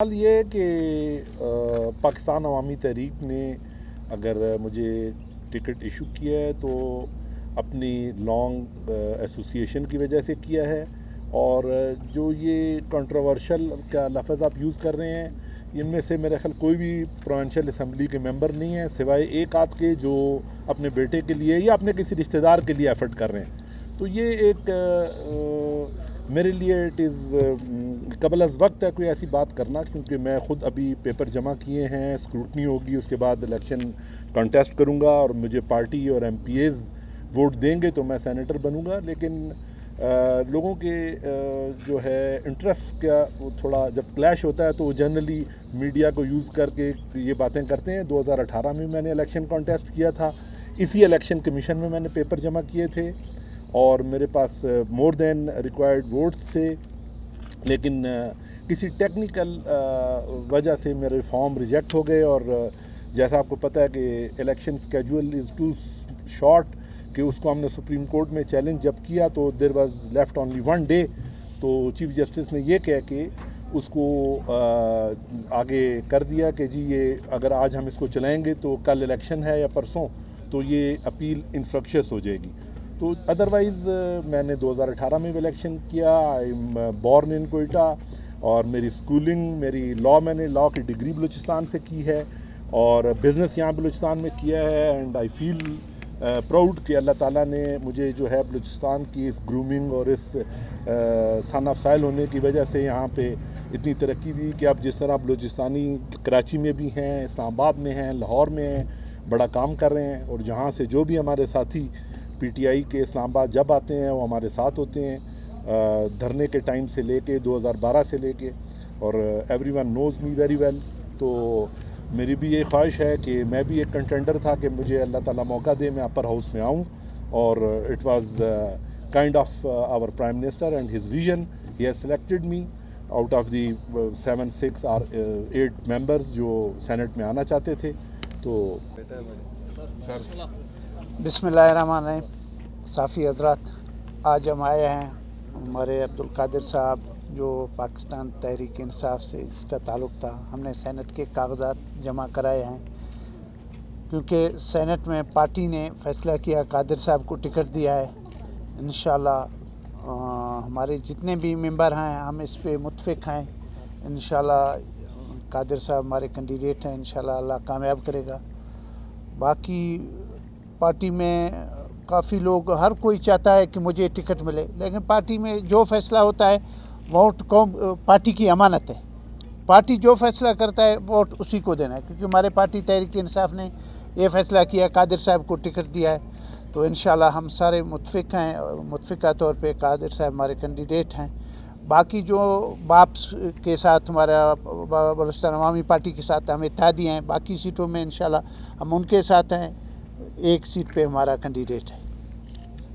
حال یہ ہے کہ پاکستان عوامی تحریک نے اگر مجھے ٹکٹ ایشو کیا ہے تو اپنی لانگ ایسوسیشن کی وجہ سے کیا ہے، اور جو یہ کنٹروورشل کا لفظ آپ یوز کر رہے ہیں ان میں سے میرے خیال کوئی بھی پروونشل اسمبلی کے ممبر نہیں ہیں سوائے ایک آدھ کے جو اپنے بیٹے کے لیے یا اپنے کسی رشتہ دار کے لیے ایفرٹ کر رہے ہیں۔ تو یہ ایک میرے لیے اٹ از قبل از وقت ہے کوئی ایسی بات کرنا، کیونکہ میں خود ابھی پیپر جمع کیے ہیں، اسکروٹنی ہوگی، اس کے بعد الیکشن کنٹیسٹ کروں گا اور مجھے پارٹی اور ایم پی ایز ووٹ دیں گے تو میں سینیٹر بنوں گا۔ لیکن لوگوں کے جو ہے انٹرسٹ کا وہ تھوڑا جب کلیش ہوتا ہے تو وہ جنرلی میڈیا کو یوز کر کے یہ باتیں کرتے ہیں۔ 2018 میں نے الیکشن کنٹیسٹ کیا تھا، اسی الیکشن کمیشن میں نے پیپر جمع کیے تھے اور میرے پاس مور دین ریکوائرڈ ووٹس تھے، لیکن کسی ٹیکنیکل وجہ سے میرے فارم ریجیکٹ ہو گئے، اور جیسا آپ کو پتہ ہے کہ election schedule is too short کہ اس کو ہم نے سپریم کورٹ میں چیلنج جب کیا تو there was left only 1 day, تو چیف جسٹس نے یہ کہہ کے اس کو آگے کر دیا کہ جی یہ اگر آج ہم اس کو چلائیں گے تو کل الیکشن ہے یا پرسوں تو یہ اپیل انفرکشس ہو جائے گی۔ تو ادروائز میں نے 2018 میں بھی الیکشن کیا، I am born in Quetta, اور میری سکولنگ میں نے لاء کی ڈگری بلوچستان سے کی ہے اور بزنس یہاں بلوچستان میں کیا ہے، اینڈ آئی فیل پراؤڈ کہ اللہ تعالیٰ نے مجھے جو ہے بلوچستان کی اس گرومنگ اور اس سن آف سائل ہونے کی وجہ سے یہاں پہ اتنی ترقی دی کہ اب جس طرح بلوچستانی کراچی میں بھی ہیں، اسلام آباد میں ہیں، لاہور میں ہیں، بڑا کام کر رہے ہیں، اور جہاں سے جو بھی ہمارے ساتھی پی ٹی آئی کے اسلام آباد جب آتے ہیں وہ ہمارے ساتھ ہوتے ہیں، دھرنے کے ٹائم سے لے کے 2012 سے لے کے، اور everyone knows me very well. تو میری بھی یہ خواہش ہے کہ میں بھی ایک کنٹینڈر تھا کہ مجھے اللہ تعالیٰ موقع دے میں اپر ہاؤس میں آؤں، اور it was kind of our prime minister and his vision, he has selected me out of the 6 or 8 members جو سینٹ میں آنا چاہتے تھے۔ تو بسم اللہ الرحمن الرحیم۔ صافی حضرات، آج ہم آئے ہیں، ہمارے عبدالقادر صاحب جو پاکستان تحریک انصاف سے جس کا تعلق تھا، ہم نے سینٹ کے کاغذات جمع کرائے ہیں کیونکہ سینٹ میں پارٹی نے فیصلہ کیا قادر صاحب کو ٹکٹ دیا ہے۔ انشاءاللہ ہمارے جتنے بھی ممبر ہیں ہم اس پہ متفق ہیں، انشاءاللہ قادر صاحب ہمارے کینڈیڈیٹ ہیں، انشاءاللہ اللہ کامیاب کرے گا۔ باقی پارٹی میں کافی لوگ، ہر کوئی چاہتا ہے کہ مجھے ٹکٹ ملے، لیکن پارٹی میں جو فیصلہ ہوتا ہے ووٹ قوم پارٹی کی امانت ہے، پارٹی جو فیصلہ کرتا ہے ووٹ اسی کو دینا ہے، کیونکہ ہمارے پارٹی تحریک انصاف نے یہ فیصلہ کیا قادر صاحب کو ٹکٹ دیا ہے، تو انشاءاللہ ہم سارے متفق ہیں، متفقہ طور پہ قادر صاحب ہمارے کینڈیڈیٹ ہیں۔ باقی جو باپ کے ساتھ ہمارا بلوچستان عوامی پارٹی کے ساتھ ہم اتحادی ہیں، باقی سیٹوں میں انشاءاللہ ہم ان کے ساتھ ہیں، ایک سیٹ پہ ہمارا کینڈیڈیٹ ہے۔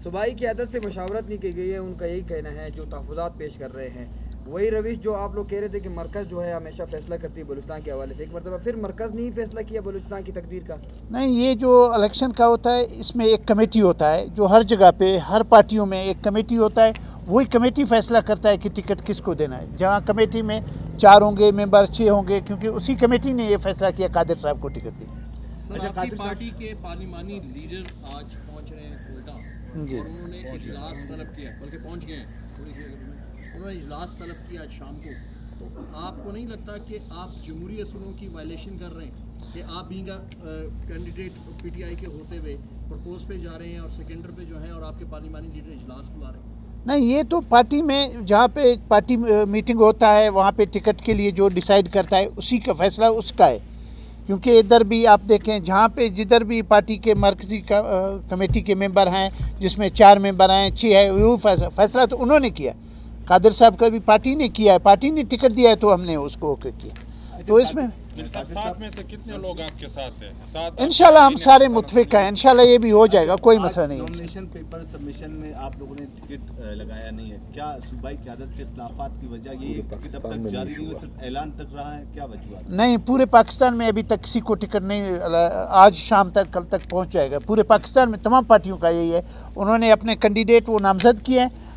صوبائی قیادت سے مشاورت نہیں کی گئی ہے، ان کا یہی کہنا ہے، جو تحفظات پیش کر رہے ہیں وہی روش جو آپ لوگ کہہ رہے تھے کہ مرکز جو ہے ہمیشہ فیصلہ کرتی ہے بلوچستان کے حوالے سے، ایک مرتبہ پھر مرکز نے ہی فیصلہ کیا بلوچستان کی تقدیر کا؟ نہیں، یہ جو الیکشن کا ہوتا ہے اس میں ایک کمیٹی ہوتا ہے، جو ہر جگہ پہ ہر پارٹیوں میں ایک کمیٹی ہوتا ہے، وہی کمیٹی فیصلہ کرتا ہے کہ ٹکٹ کس کو دینا ہے۔ جہاں کمیٹی میں 4 ہوں گے ممبر، 6 ہوں گے، کیونکہ اسی کمیٹی نے یہ فیصلہ کیا قادر صاحب کو ٹکٹ دی۔ آپ کی پارٹی کے پارلیمانی لیڈر آج پہنچ رہے ہیں کوئٹہ، جی، اور انہوں نے اجلاس طلب کیا، بلکہ پہنچ گئے ہیں، انہوں نے اجلاس طلب کیا آج شام کو، تو آپ کو نہیں لگتا کہ آپ جمہوری اصولوں کی وائلیشن کر رہے ہیں کہ آپ being candidate P T I کے ہوتے ہوئے پرپوز پہ جا رہے ہیں اور سیکنڈر پہ جو ہے اور آپ کے پارلیمانی لیڈر اجلاس بلا رہے ہیں؟ نہیں، یہ تو پارٹی میں جہاں پہ پارٹی میٹنگ ہوتا ہے وہاں پہ ٹکٹ کے لیے جو ڈیسائیڈ کرتا ہے اسی کا فیصلہ اس کا ہے، کیونکہ ادھر بھی آپ دیکھیں جہاں پہ جدھر بھی پارٹی کے مرکزی کمیٹی کے ممبر ہیں، جس میں 4 ممبر ہیں، 6 ہے، وہ فیصلہ تو انہوں نے کیا، قادر صاحب کا بھی پارٹی نے کیا ہے، پارٹی نے ٹکٹ دیا ہے تو ہم نے اس کو اوکے کیا، تو اس میں ساتھ میں سے کتنے لوگ آپ کے ساتھ ہیں؟ انشاءاللہ ہم سارے متفق ہیں، انشاءاللہ یہ بھی ہو جائے گا، کوئی مسئلہ نہیں ہے۔ نامینیشن پیپر سبمیشن میں آپ لوگوں نے ٹکٹ لگایا نہیں ہے، کیا صوبائی قیادت سے اختلافات کی وجہ یہ ہے کہ تب تک جاری نہیں ہوا، صرف اعلان تک رہا ہے، کیا وجوہات؟ نہیں، پورے پاکستان میں ابھی تک کسی کو ٹکٹ نہیں، آج شام تک کل تک پہنچ جائے گا، پورے پاکستان میں تمام پارٹیوں کا یہی ہے، انہوں نے اپنے کینڈیڈیٹ وہ نامزد کیے ہیں،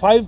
5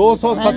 270